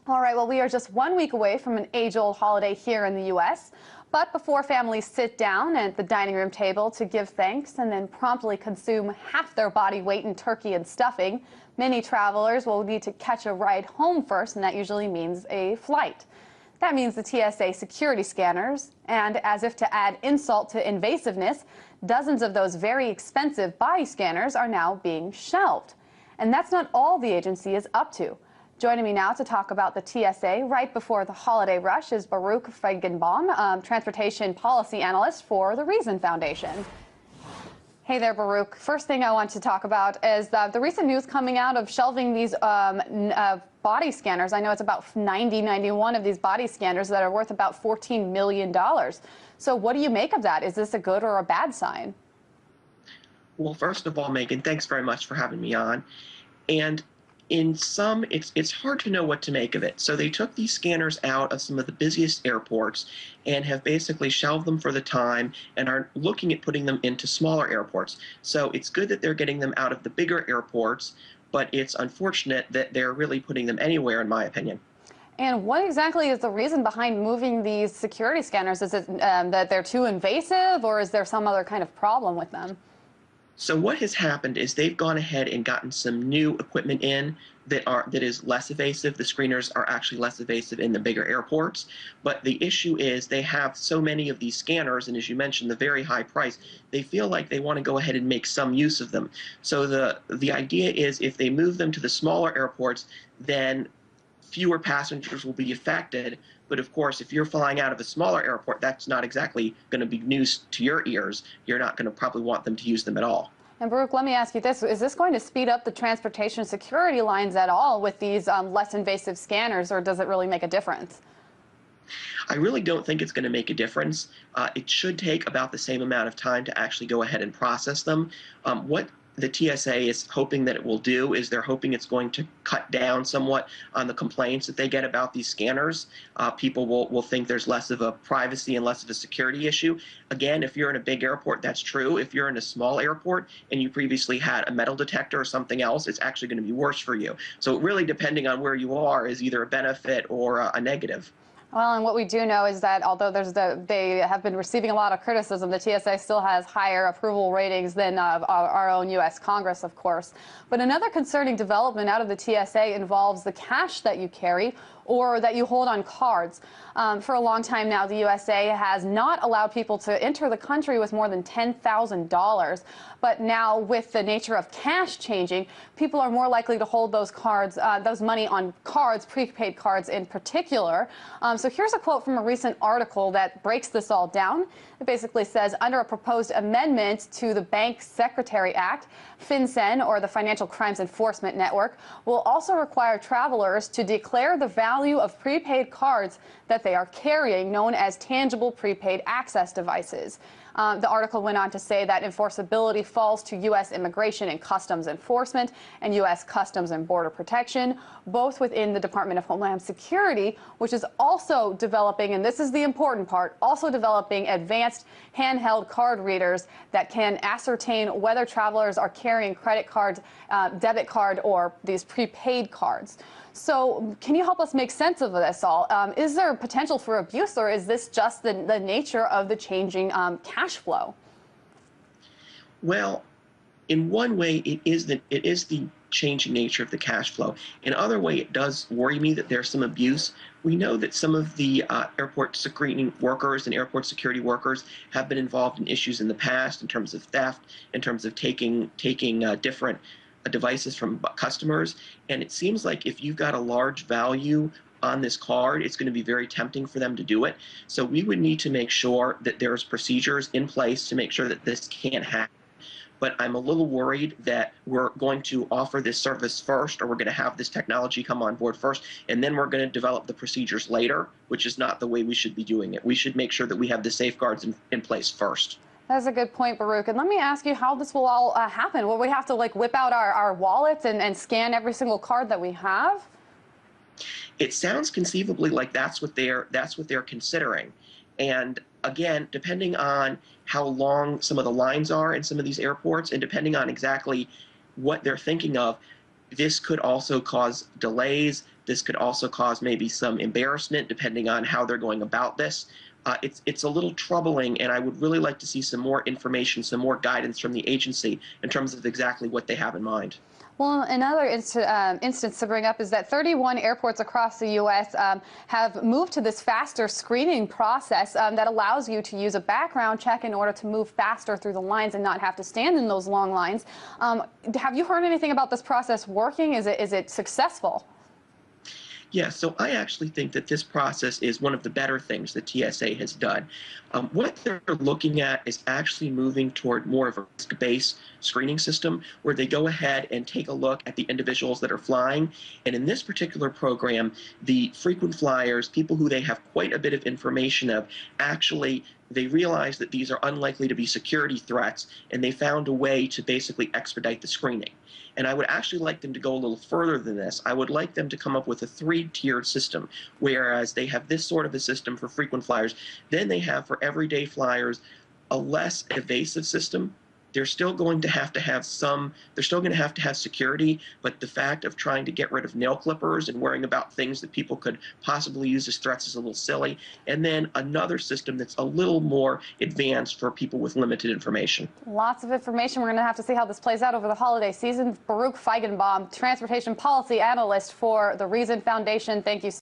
All right, well, we are just 1 week away from an age-old holiday here in the U.S. But before families sit down at the dining room table to give thanks and then promptly consume half their body weight in turkey and stuffing, many travelers will need to catch a ride home first, and that usually means a flight. That means the TSA security scanners, and as if to add insult to invasiveness, dozens of those very expensive body scanners are now being shelved. And that's not all the agency is up to. Joining me now to talk about the TSA right before the holiday rush is Baruch Feigenbaum, Transportation Policy Analyst for the Reason Foundation. Hey there, Baruch. First thing I want to talk about is the recent news coming out of shelving these body scanners. I know it's about 91 of these body scanners that are worth about $14 million. So what do you make of that? Is this a good or a bad sign? Well, first of all, Megan, thanks very much for having me on. And in some, it's hard to know what to make of it. So they took these scanners out of some of the busiest airports and have basically shelved them for the time and are looking at putting them into smaller airports. So it's good that they're getting them out of the bigger airports, but it's unfortunate that they're really putting them anywhere, in my opinion. And what exactly is the reason behind moving these security scanners? Is it that they're too invasive, or is there some other kind of problem with them? So what has happened is they've gone ahead and gotten some new equipment in that is less evasive. The screeners are actually less evasive in the bigger airports. But the issue is they have so many of these scanners, and as you mentioned, the very high price, they feel like they want to go ahead and make some use of them. So the idea is if they move them to the smaller airports, then fewer passengers will be affected. But of course, if you're flying out of a smaller airport, that's not exactly going to be news to your ears. You're not going to probably want them to use them at all. And Baruch, let me ask you this. Is this going to speed up the transportation security lines at all with these less invasive scanners, or does it really make a difference? I really don't think it's going to make a difference. It should take about the same amount of time to actually go ahead and process them. What the TSA is hoping that it will do is they're hoping it's going to cut down somewhat on the complaints that they get about these scanners. People will think there's less of a privacy and less of a security issue. Again, if you're in a big airport, that's true. If you're in a small airport and you previously had a metal detector or something else, it's actually going to be worse for you. So really, depending on where you are, is either a benefit or a negative. Well, and what we do know is that although they have been receiving a lot of criticism, the TSA still has higher approval ratings than our own U.S. Congress, of course. But another concerning development out of the TSA involves the cash that you carry or that you hold on cards. For a long time now, the USA has not allowed people to enter the country with more than $10,000. But now, with the nature of cash changing, people are more likely to hold those cards, those money on cards, prepaid cards in particular. So here's a quote from a recent article that breaks this all down. It basically says, under a proposed amendment to the Bank Secretary Act, FinCEN, or the Financial Crimes Enforcement Network, will also require travelers to declare the value of prepaid cards that they are carrying, known as tangible prepaid access devices. The article went on to say that enforceability falls to U.S. Immigration and Customs Enforcement and U.S. Customs and Border Protection, both within the Department of Homeland Security, which is also developing, and this is the important part, also developing advanced handheld card readers that can ascertain whether travelers are carrying credit cards, debit card, or these prepaid cards. So can you help us make sense of this all? Is there potential for abuse, or is this just the nature of the changing cash flow? Well, in one way, it is the changing nature of the cash flow. In other way, it does worry me that there's some abuse. We know that some of the airport screening workers and airport security workers have been involved in issues in the past in terms of theft, in terms of taking different devices from customers. And it seems like if you've got a large value on this card, it's going to be very tempting for them to do it. So we would need to make sure that there's procedures in place to make sure that this can't happen. But I'm a little worried that we're going to offer this service first, or we're going to have this technology come on board first, and then we're going to develop the procedures later, which is not the way we should be doing it. We should make sure that we have the safeguards in place first. That's a good point, Baruch. And let me ask you how this will all happen. Will we have to whip out our wallets and scan every single card that we have? It sounds conceivably like that's what they're considering. And again, depending on how long some of the lines are in some of these airports, and depending on exactly what they're thinking of, this could also cause delays this could also cause maybe some embarrassment depending on how they're going about this. It's a little troubling, and I would really like to see some more information, some more guidance from the agency in terms of exactly what they have in mind. Well, another instance to bring up is that 31 airports across the U.S. Have moved to this faster screening process that allows you to use a background check in order to move faster through the lines and not have to stand in those long lines. Have you heard anything about this process working? Is it successful? Yeah, so I actually think that this process is one of the better things that TSA has done. What they're looking at is actually moving toward more of a risk-based screening system where they go ahead and take a look at the individuals that are flying. And in this particular program, the frequent flyers, people who they have quite a bit of information of, actually they realize that these are unlikely to be security threats, and they found a way to basically expedite the screening. And I would actually like them to go a little further than this. I would like them to come up with a three-tiered system, whereas they have this sort of a system for frequent flyers. Then they have for everyday flyers a less evasive system. They're still going to have some, they're still going to have security, but the fact of trying to get rid of nail clippers and worrying about things that people could possibly use as threats is a little silly. And then another system that's a little more advanced for people with limited information. Lots of information. We're going to have to see how this plays out over the holiday season. Baruch Feigenbaum, Transportation Policy Analyst for the Reason Foundation. Thank you.